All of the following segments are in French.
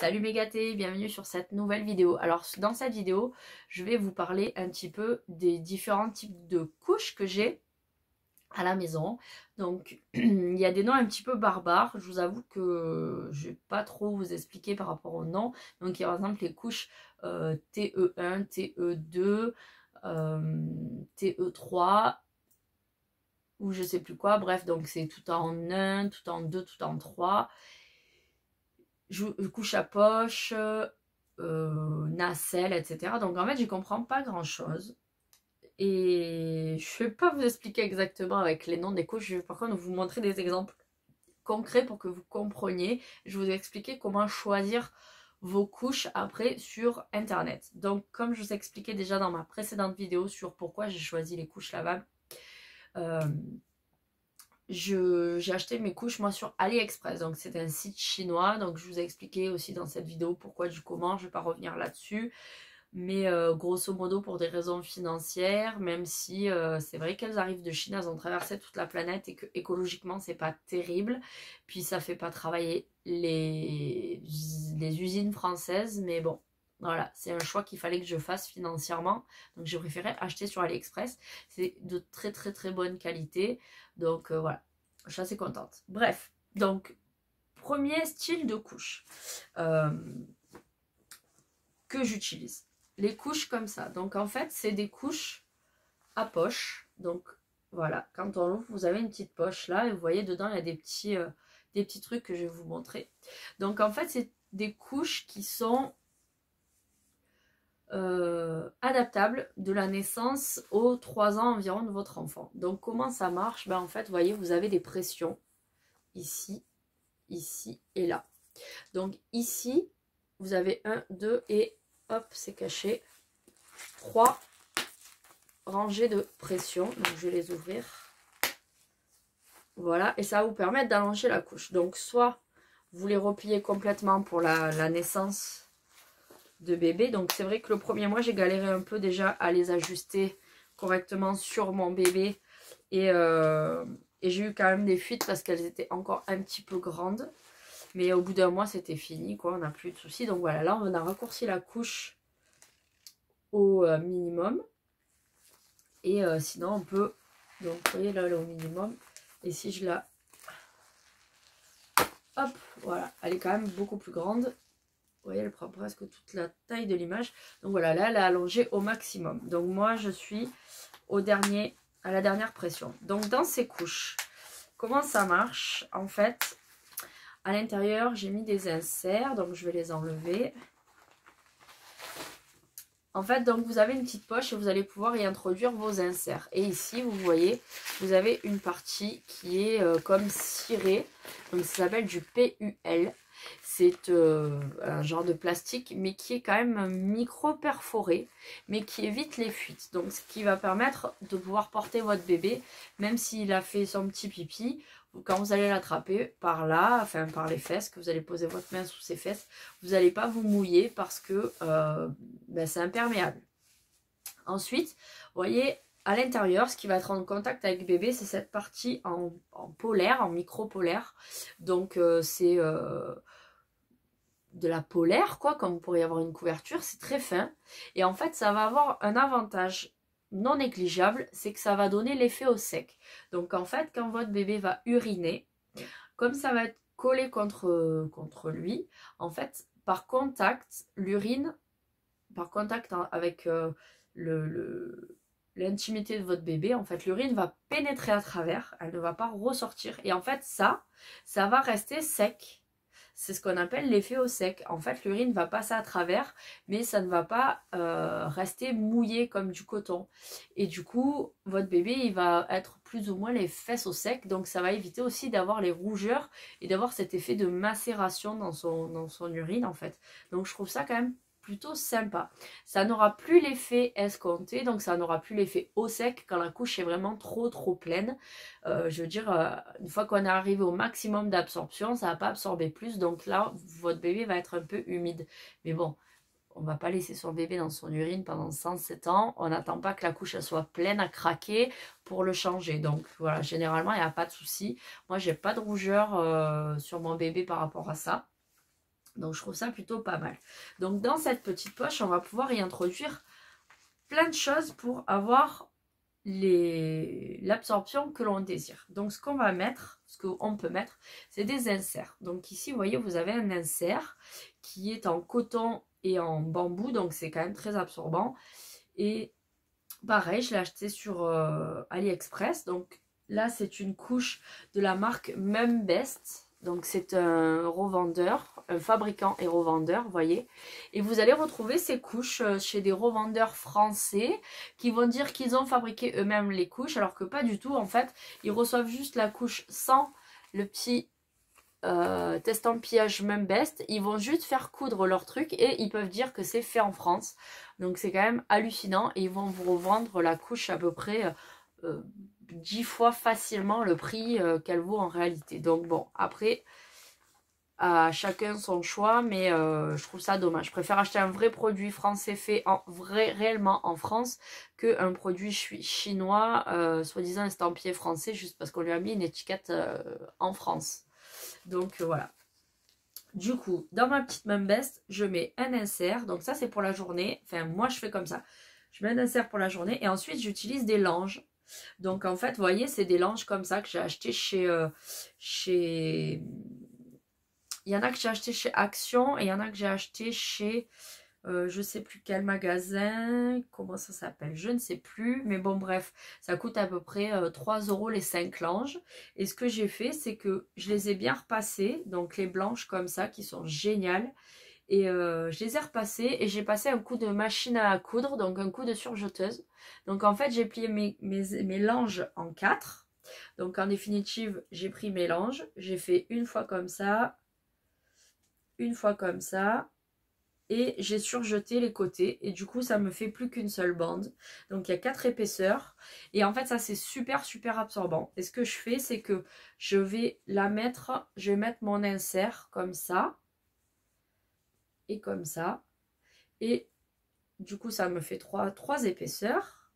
Salut mes gâtés, bienvenue sur cette nouvelle vidéo. Alors dans cette vidéo, je vais vous parler un petit peu des différents types de couches que j'ai à la maison. Donc il y a des noms un petit peu barbares, je vous avoue que je vais pas trop vous expliquer par rapport aux noms. Donc il y a par exemple les couches TE1, TE2, TE3 ou je sais plus quoi, bref, donc c'est tout en 1, tout en 2, tout en 3. Couche à poche, nacelle, etc. Donc en fait, j'y comprends pas grand chose. Et je vais pas vous expliquer exactement avec les noms des couches. Je vais par contre vous montrer des exemples concrets pour que vous compreniez. Je vais vous expliquer comment choisir vos couches après sur internet. Donc comme je vous expliquais déjà dans ma précédente vidéo sur pourquoi j'ai choisi les couches lavables, j'ai acheté mes couches moi sur AliExpress, donc c'est un site chinois, donc je vous ai expliqué aussi dans cette vidéo pourquoi du comment, je vais pas revenir là-dessus, mais grosso modo pour des raisons financières, même si c'est vrai qu'elles arrivent de Chine, elles ont traversé toute la planète et que écologiquement c'est pas terrible, puis ça fait pas travailler les usines françaises, mais bon. Voilà, c'est un choix qu'il fallait que je fasse financièrement. Donc j'ai préféré acheter sur AliExpress. C'est de très très très bonne qualité. Donc voilà, je suis assez contente. Bref, donc premier style de couche que j'utilise. Les couches comme ça. Donc en fait, c'est des couches à poche. Donc voilà, quand on l'ouvre, vous avez une petite poche là. Et vous voyez dedans, il y a des petits trucs que je vais vous montrer. Donc en fait, c'est des couches qui sont adaptable de la naissance aux 3 ans environ de votre enfant. Donc comment ça marche? Ben, en fait, vous voyez, vous avez des pressions ici, ici et là. Donc ici, vous avez 1, 2 et hop, c'est caché. 3 rangées de pression. Donc je vais les ouvrir. Voilà, et ça va vous permettre d'allonger la couche. Donc soit vous les repliez complètement pour la naissance de bébé. Donc c'est vrai que le premier mois j'ai galéré un peu déjà à les ajuster correctement sur mon bébé et j'ai eu quand même des fuites parce qu'elles étaient encore un petit peu grandes, mais au bout d'un mois c'était fini quoi, on n'a plus de soucis. Donc voilà, là on a raccourci la couche au minimum et sinon on peut, donc vous voyez là elle est au minimum, et si je la hop, voilà, elle est quand même beaucoup plus grande. Vous voyez, elle prend presque toute la taille de l'image. Donc voilà, là, elle a allongé au maximum. Donc moi, je suis à la dernière pression. Donc dans ces couches, comment ça marche? En fait, à l'intérieur, j'ai mis des inserts. Donc je vais les enlever. En fait, donc vous avez une petite poche et vous allez pouvoir y introduire vos inserts. Et ici, vous voyez, vous avez une partie qui est comme cirée. Donc ça s'appelle du PUL. C'est un genre de plastique, mais qui est quand même micro-perforé, mais qui évite les fuites. Donc, ce qui va permettre de pouvoir porter votre bébé, même s'il a fait son petit pipi, quand vous allez l'attraper par là, enfin par les fesses, que vous allez poser votre main sous ses fesses, vous n'allez pas vous mouiller parce que ben, c'est imperméable. Ensuite, vous voyez, à l'intérieur, ce qui va être en contact avec bébé, c'est cette partie en polaire, en micro-polaire. Donc, c'est de la polaire, quoi, comme vous pourriez avoir une couverture, c'est très fin. Et en fait, ça va avoir un avantage non négligeable, c'est que ça va donner l'effet au sec. Donc, en fait, quand votre bébé va uriner, comme ça va être collé contre lui, en fait, par contact, l'urine, par contact avec l'intimité de votre bébé, en fait, l'urine va pénétrer à travers, elle ne va pas ressortir. Et en fait, ça va rester sec. C'est ce qu'on appelle l'effet au sec. En fait, l'urine va passer à travers, mais ça ne va pas rester mouillé comme du coton. Et du coup, votre bébé, il va être plus ou moins les fesses au sec. Donc, ça va éviter aussi d'avoir les rougeurs et d'avoir cet effet de macération dans son urine, en fait. Donc, je trouve ça quand même plutôt sympa. Ça n'aura plus l'effet escompté, donc ça n'aura plus l'effet au sec quand la couche est vraiment trop pleine. Je veux dire, une fois qu'on est arrivé au maximum d'absorption, ça va pas absorber plus, donc là, votre bébé va être un peu humide. Mais bon, on va pas laisser son bébé dans son urine pendant 107 ans, on n'attend pas que la couche elle soit pleine à craquer pour le changer. Donc voilà, généralement, il n'y a pas de souci. Moi, j'ai pas de rougeur sur mon bébé par rapport à ça. Donc je trouve ça plutôt pas mal. Donc dans cette petite poche, on va pouvoir y introduire plein de choses pour avoir l'absorption que l'on désire. Donc ce qu'on va mettre, ce qu'on peut mettre, c'est des inserts. Donc ici, vous voyez, vous avez un insert qui est en coton et en bambou, donc c'est quand même très absorbant. Et pareil, je l'ai acheté sur AliExpress. Donc là, c'est une couche de la marque Mumbest. Donc c'est un revendeur, un fabricant et revendeur, vous voyez. Et vous allez retrouver ces couches chez des revendeurs français qui vont dire qu'ils ont fabriqué eux-mêmes les couches, alors que pas du tout. En fait, ils reçoivent juste la couche sans le petit estampillage Mumbest. Ils vont juste faire coudre leur truc et ils peuvent dire que c'est fait en France. Donc c'est quand même hallucinant. Et ils vont vous revendre la couche à peu près 10 fois facilement le prix qu'elle vaut en réalité. Donc bon, après, à chacun son choix, mais je trouve ça dommage. Je préfère acheter un vrai produit français fait réellement en France qu'un produit chinois, soi-disant estampillé français, juste parce qu'on lui a mis une étiquette en France. Donc voilà. Du coup, dans ma petite Mumbest, je mets un insert. Donc ça, c'est pour la journée. Enfin, moi, je fais comme ça. Je mets un insert pour la journée et ensuite, j'utilise des langes. Donc en fait, vous voyez, c'est des langes comme ça que j'ai acheté chez... Il y en a que j'ai acheté chez Action et il y en a que j'ai acheté chez... je sais plus quel magasin, comment ça s'appelle, je ne sais plus, mais bon bref, ça coûte à peu près 3 € les 5 langes. Et ce que j'ai fait, c'est que je les ai bien repassées, donc les blanches comme ça, qui sont géniales. Et je les ai repassées et j'ai passé un coup de machine à coudre, donc un coup de surjeteuse. Donc en fait, j'ai plié mes langes en 4. Donc en définitive, j'ai pris mes langes, j'ai fait une fois comme ça, une fois comme ça, et j'ai surjeté les côtés et du coup ça me fait plus qu'une seule bande. Donc il y a 4 épaisseurs et en fait ça c'est super absorbant. Et ce que je fais, c'est que je vais mettre mon insert comme ça et comme ça, et du coup ça me fait trois épaisseurs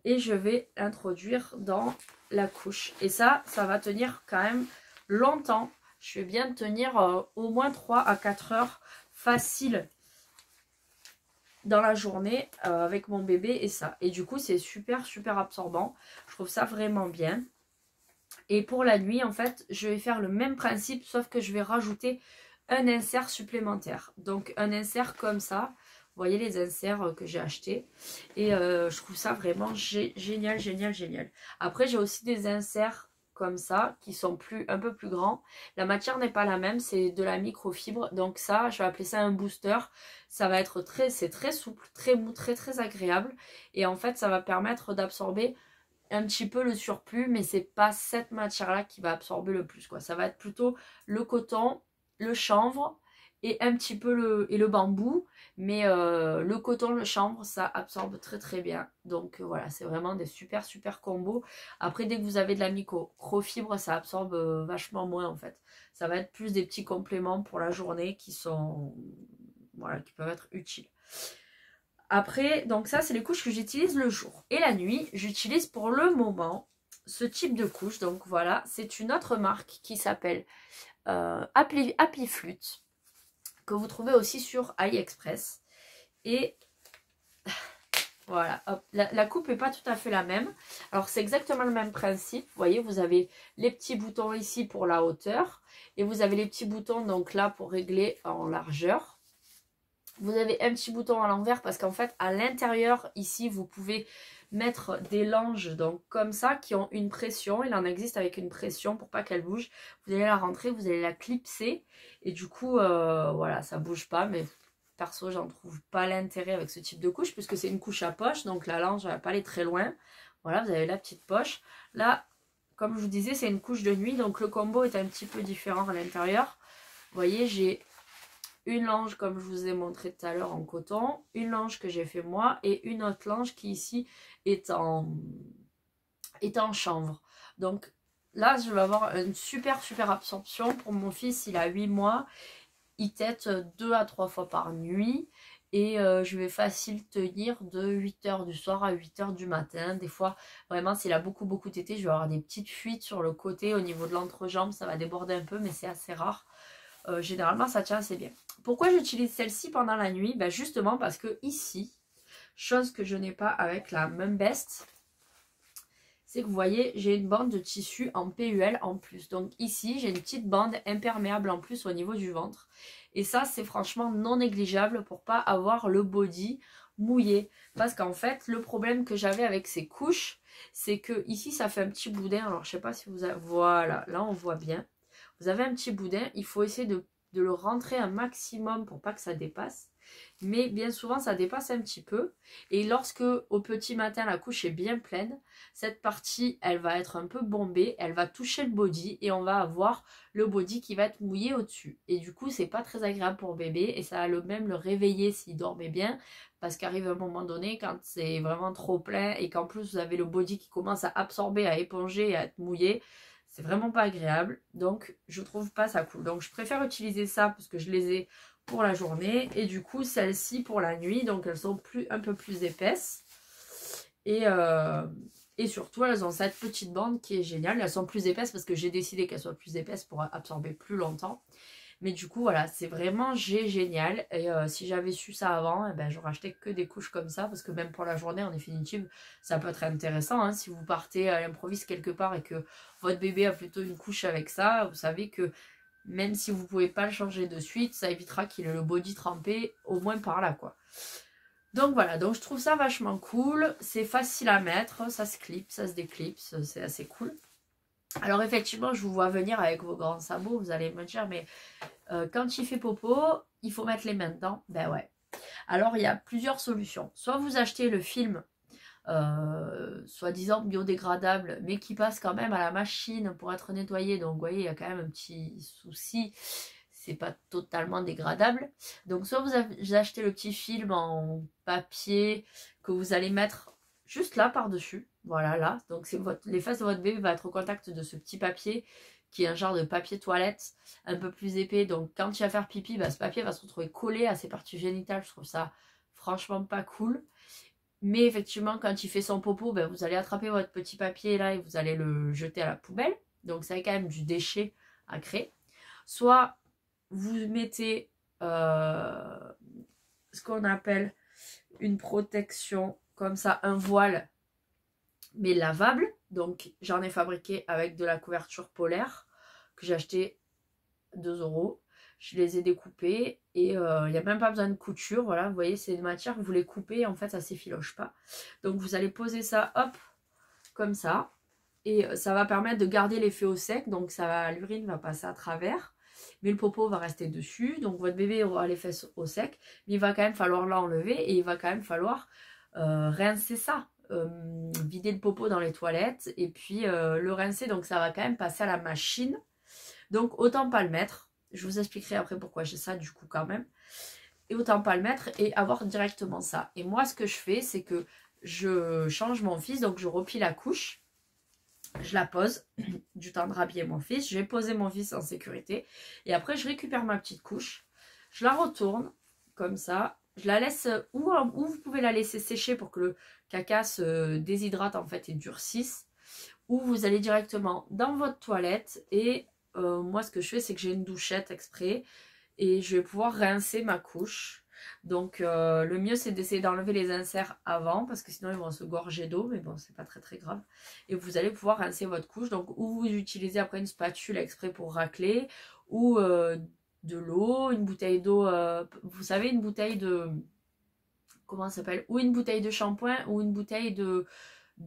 et je vais introduire dans la couche. Et ça va tenir quand même longtemps. Je vais bien tenir au moins 3 à 4 heures facile dans la journée avec mon bébé et ça. Et du coup, c'est super absorbant. Je trouve ça vraiment bien. Et pour la nuit, en fait, je vais faire le même principe, sauf que je vais rajouter un insert supplémentaire. Donc, un insert comme ça. Vous voyez les inserts que j'ai achetés. Et je trouve ça vraiment génial. Après, j'ai aussi des inserts comme ça, qui sont un peu plus grands. La matière n'est pas la même, c'est de la microfibre. Donc ça, je vais appeler ça un booster. Ça va être c'est très souple, très mou, très agréable. Et en fait, ça va permettre d'absorber un petit peu le surplus, mais c'est pas cette matière-là qui va absorber le plus, quoi. Ça va être plutôt le coton, le chanvre et un petit peu le bambou. Mais le coton, le chanvre, ça absorbe très bien. Donc voilà, c'est vraiment des super combos. Après, dès que vous avez de la microfibre, ça absorbe vachement moins en fait. Ça va être plus des petits compléments pour la journée qui sont, voilà, qui peuvent être utiles. Après, donc ça, c'est les couches que j'utilise le jour. Et la nuit, j'utilise pour le moment ce type de couche. Donc voilà, c'est une autre marque qui s'appelle Happy Flute, que vous trouvez aussi sur AliExpress. Et voilà, hop, la coupe n'est pas tout à fait la même. Alors c'est exactement le même principe. Vous voyez, vous avez les petits boutons ici pour la hauteur. Et vous avez les petits boutons donc là pour régler en largeur. Vous avez un petit bouton à l'envers parce qu'en fait à l'intérieur ici vous pouvez mettre des langes donc comme ça qui ont une pression. Il en existe avec une pression pour pas qu'elle bouge. Vous allez la rentrer, vous allez la clipser et du coup voilà, ça bouge pas. Mais perso, j'en trouve pas l'intérêt avec ce type de couche puisque c'est une couche à poche, donc la lange ne va pas aller très loin. Voilà, vous avez la petite poche. Là, comme je vous disais, c'est une couche de nuit, donc le combo est un petit peu différent à l'intérieur. Vous voyez, j'ai une lange comme je vous ai montré tout à l'heure en coton, une lange que j'ai fait moi et une autre lange qui ici est en chanvre. Donc là, je vais avoir une super absorption. Pour mon fils, il a 8 mois. Il tète 2 à 3 fois par nuit. Et je vais facile tenir de 8 h du soir à 8 h du matin. Des fois, vraiment, s'il a beaucoup tété, je vais avoir des petites fuites sur le côté au niveau de l'entrejambe. Ça va déborder un peu, mais c'est assez rare. généralement ça tient assez bien. Pourquoi j'utilise celle-ci pendant la nuit? Ben justement parce que ici, chose que je n'ai pas avec la Mumbest, c'est que vous voyez, j'ai une bande de tissu en PUL en plus. Donc ici, j'ai une petite bande imperméable en plus au niveau du ventre. Et ça, c'est franchement non négligeable pour pas avoir le body mouillé. Parce qu'en fait, le problème que j'avais avec ces couches, c'est que ici, ça fait un petit boudin. Alors, je sais pas si vous avez... Voilà, là, on voit bien. Vous avez un petit boudin. Il faut essayer de le rentrer un maximum pour pas que ça dépasse. Mais bien souvent, ça dépasse un petit peu. Et lorsque, au petit matin, la couche est bien pleine, cette partie, elle va être un peu bombée, elle va toucher le body et on va avoir le body qui va être mouillé au-dessus. Et du coup, c'est pas très agréable pour bébé et ça va même le réveiller s'il dormait bien parce qu'arrive un moment donné quand c'est vraiment trop plein et qu'en plus vous avez le body qui commence à absorber, à éponger, à être mouillé, c'est vraiment pas agréable. Donc, je trouve pas ça cool. Donc, je préfère utiliser ça parce que je les ai pour la journée et du coup, celles-ci pour la nuit. Donc, elles sont un peu plus épaisses. Et surtout, elles ont cette petite bande qui est géniale. Elles sont plus épaisses parce que j'ai décidé qu'elles soient plus épaisses pour absorber plus longtemps. Mais du coup, voilà, c'est vraiment génial. Et si j'avais su ça avant, eh ben, j'aurais acheté que des couches comme ça. Parce que même pour la journée, en définitive, ça peut être intéressant. Hein, si vous partez à l'improviste quelque part et que votre bébé a plutôt une couche avec ça, vous savez que même si vous ne pouvez pas le changer de suite, ça évitera qu'il ait le body trempé au moins par là, quoi. Donc voilà, donc je trouve ça vachement cool, c'est facile à mettre, ça se clip, ça se déclipse, c'est assez cool. Alors effectivement, je vous vois venir avec vos grands sabots, vous allez me dire, mais quand il fait popo, il faut mettre les mains dedans. Ben ouais. Alors il y a plusieurs solutions. Soit vous achetez le film, soi-disant biodégradable, mais qui passe quand même à la machine pour être nettoyé. Donc vous voyez, il y a quand même un petit souci. C'est pas totalement dégradable. Donc soit vous achetez le petit film en papier que vous allez mettre juste là par-dessus. Voilà, là. Donc les fesses de votre bébé vont être au contact de ce petit papier qui est un genre de papier toilette un peu plus épais. Donc quand il va faire pipi, bah, ce papier va se retrouver collé à ses parties génitales. Je trouve ça franchement pas cool. Mais effectivement, quand il fait son popo, ben, vous allez attraper votre petit papier là et vous allez le jeter à la poubelle. Donc ça a quand même du déchet à créer. Soit vous mettez ce qu'on appelle une protection comme ça, un voile, mais lavable. Donc j'en ai fabriqué avec de la couverture polaire que j'ai acheté 2 €. Je les ai découpés et il n'y a même pas besoin de couture. Voilà, vous voyez, c'est une matière que vous les coupez, en fait ça s'effiloche pas. Donc vous allez poser ça, hop, comme ça. Et ça va permettre de garder l'effet au sec. Donc l'urine va passer à travers. Mais le popo va rester dessus. Donc votre bébé aura les fesses au sec. Mais il va quand même falloir l'enlever. Et il va quand même falloir rincer ça. Vider le popo dans les toilettes. Et puis le rincer. Donc ça va quand même passer à la machine. Donc autant pas le mettre. Je vous expliquerai après pourquoi j'ai ça du coup quand même. Et autant pas le mettre et avoir directement ça. Et moi ce que je fais c'est que je change mon fils. Donc je replie la couche. Je la pose, du temps de rhabiller mon fils, je vais poser mon fils en sécurité et après je récupère ma petite couche, je la retourne comme ça, je la laisse ou vous pouvez la laisser sécher pour que le caca se déshydrate en fait et durcisse, ou vous allez directement dans votre toilette et moi ce que je fais c'est que j'ai une douchette exprès et je vais pouvoir rincer ma couche. Donc le mieux c'est d'essayer d'enlever les inserts avant parce que sinon ils vont se gorger d'eau, mais bon c'est pas très grave. Et vous allez pouvoir rincer votre couche, donc ou vous utilisez après une spatule exprès pour racler ou de l'eau, une bouteille d'eau, vous savez une bouteille de, comment ça s'appelle, ou une bouteille de shampoing ou une bouteille de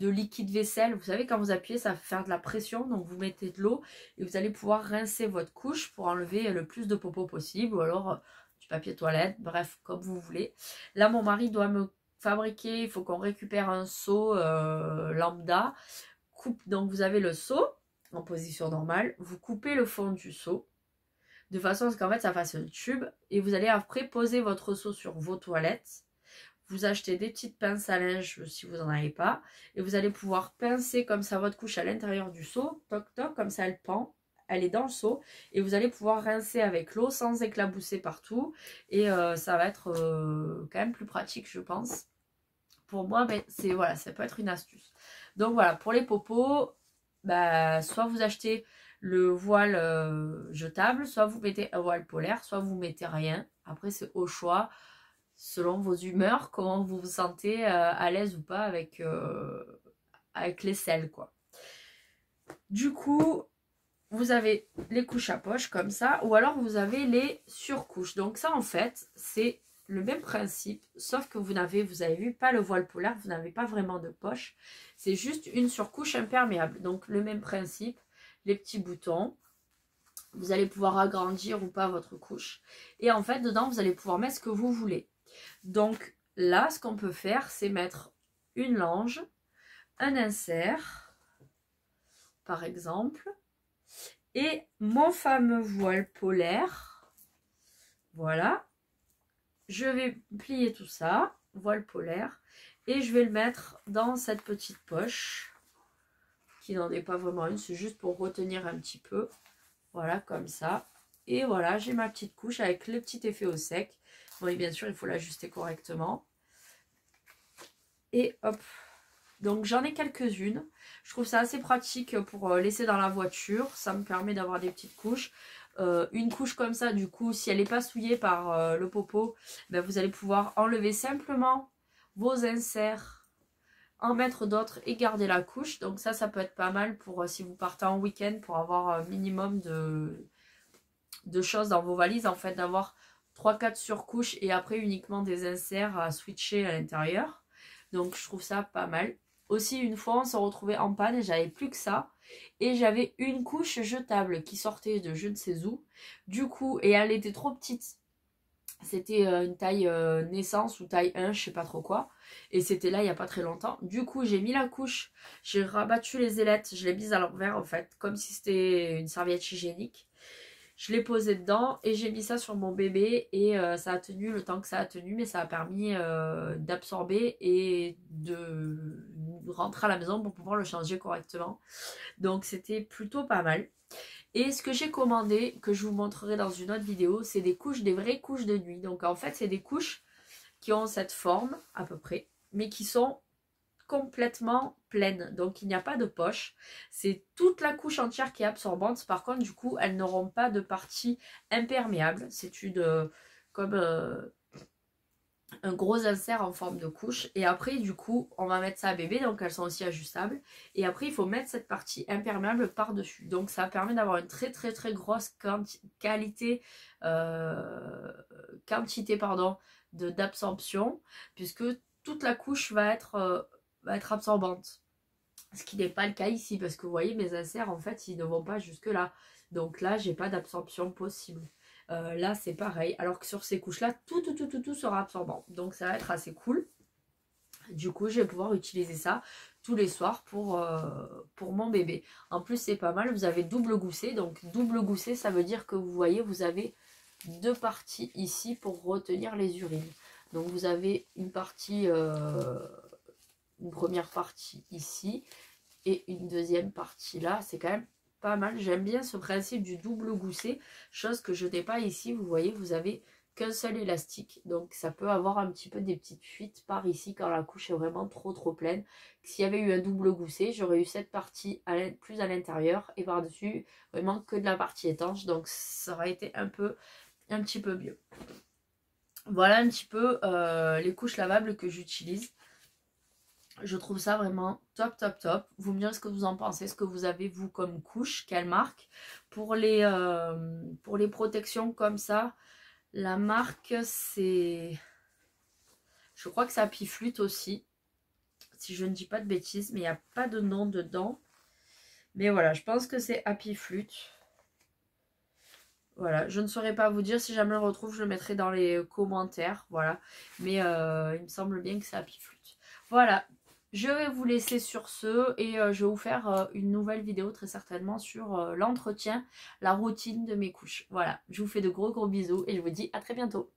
liquide vaisselle. Vous savez quand vous appuyez ça va faire de la pression, donc vous mettez de l'eau et vous allez pouvoir rincer votre couche pour enlever le plus de popo possible, ou alors du papier toilette, bref comme vous voulez. Là mon mari doit me fabriquer, il faut qu'on récupère un seau lambda. Donc vous avez le seau en position normale, vous coupez le fond du seau de façon à ce qu'en fait ça fasse un tube et vous allez après poser votre seau sur vos toilettes. Vous achetez des petites pinces à linge si vous n'en avez pas. Et vous allez pouvoir pincer comme ça votre couche à l'intérieur du seau. Toc toc, comme ça elle pend. Elle est dans le seau. Et vous allez pouvoir rincer avec l'eau sans éclabousser partout. Et ça va être quand même plus pratique je pense. Pour moi, mais c'est voilà, ça peut être une astuce. Donc voilà, pour les popos, bah, soit vous achetez le voile jetable, soit vous mettez un voile polaire, soit vous mettez rien. Après c'est au choix, selon vos humeurs, comment vous vous sentez à l'aise ou pas avec l'aisselle quoi. Du coup, vous avez les couches à poche comme ça, ou alors vous avez les surcouches. Donc ça en fait, c'est le même principe, sauf que vous avez vu, pas le voile polaire, vous n'avez pas vraiment de poche. C'est juste une surcouche imperméable. Donc le même principe, les petits boutons. Vous allez pouvoir agrandir ou pas votre couche. Et en fait, dedans, vous allez pouvoir mettre ce que vous voulez. Donc là, ce qu'on peut faire, c'est mettre une lange, un insert, par exemple, et mon fameux voile polaire. Voilà. Je vais plier tout ça, voile polaire, et je vais le mettre dans cette petite poche, qui n'en est pas vraiment une, c'est juste pour retenir un petit peu. Voilà, comme ça. Et voilà, j'ai ma petite couche avec le petit effet au sec. Bon, et bien sûr, il faut l'ajuster correctement. Et hop. Donc, j'en ai quelques-unes. Je trouve ça assez pratique pour laisser dans la voiture. Ça me permet d'avoir des petites couches. Une couche comme ça, du coup, si elle n'est pas souillée par le popo, ben, vous allez pouvoir enlever simplement vos inserts, en mettre d'autres et garder la couche. Donc ça peut être pas mal pour si vous partez en week-end, pour avoir un minimum de choses dans vos valises, en fait, d'avoir 3-4 surcouches et après uniquement des inserts à switcher à l'intérieur. Donc je trouve ça pas mal. Aussi, une fois on s'est retrouvé en panne et j'avais plus que ça, et j'avais une couche jetable qui sortait de je ne sais où, du coup, et elle était trop petite. C'était une taille naissance ou taille 1, je sais pas trop quoi. Et c'était là il n'y a pas très longtemps. Du coup, j'ai mis la couche, j'ai rabattu les ailettes, je l'ai mise à l'envers en fait, comme si c'était une serviette hygiénique. Je l'ai posée dedans et j'ai mis ça sur mon bébé et ça a tenu le temps que ça a tenu, mais ça a permis d'absorber et de rentrer à la maison pour pouvoir le changer correctement. Donc c'était plutôt pas mal. Et ce que j'ai commandé, que je vous montrerai dans une autre vidéo, c'est des couches, des vraies couches de nuit. Donc en fait, c'est des couches qui ont cette forme à peu près, mais qui sont complètement pleines. Donc il n'y a pas de poche. C'est toute la couche entière qui est absorbante. Par contre, du coup, elles n'auront pas de partie imperméable. C'est une comme un gros insert en forme de couche. Et après, du coup, on va mettre ça à bébé. Donc, elles sont aussi ajustables. Et après, il faut mettre cette partie imperméable par-dessus. Donc, ça permet d'avoir une très, très, très grosse quantité d'absorption. Puisque toute la couche va être absorbante. Ce qui n'est pas le cas ici. Parce que vous voyez, mes inserts, en fait, ils ne vont pas jusque là. Donc là, j'ai pas d'absorption possible. Là c'est pareil, alors que sur ces couches là tout sera absorbant, donc ça va être assez cool. Du coup je vais pouvoir utiliser ça tous les soirs pour mon bébé. En plus c'est pas mal, vous avez double gousset. Donc double gousset, ça veut dire que vous voyez, vous avez deux parties ici pour retenir les urines. Donc vous avez une partie une première partie ici et une deuxième partie là. C'est quand même pas mal. J'aime bien ce principe du double gousset, chose que je n'ai pas ici. Vous voyez, vous avez qu'un seul élastique, donc ça peut avoir un petit peu des petites fuites par ici quand la couche est vraiment trop pleine. S'il y avait eu un double gousset, j'aurais eu cette partie plus à l'intérieur et par dessus vraiment que de la partie étanche, donc ça aurait été un petit peu mieux. Voilà un petit peu les couches lavables que j'utilise. Je trouve ça vraiment top. Vous me direz ce que vous en pensez, ce que vous avez vous comme couche, quelle marque. Pour les protections comme ça, la marque c'est... Je crois que c'est Happy Flute aussi, si je ne dis pas de bêtises, mais il n'y a pas de nom dedans. Mais voilà, je pense que c'est Happy Flute. Voilà, je ne saurais pas vous dire, si jamais je le retrouve, je le mettrai dans les commentaires. Voilà, mais il me semble bien que c'est Happy Flute. Voilà. Je vais vous laisser sur ce et je vais vous faire une nouvelle vidéo très certainement sur l'entretien, la routine de mes couches. Voilà, je vous fais de gros bisous et je vous dis à très bientôt.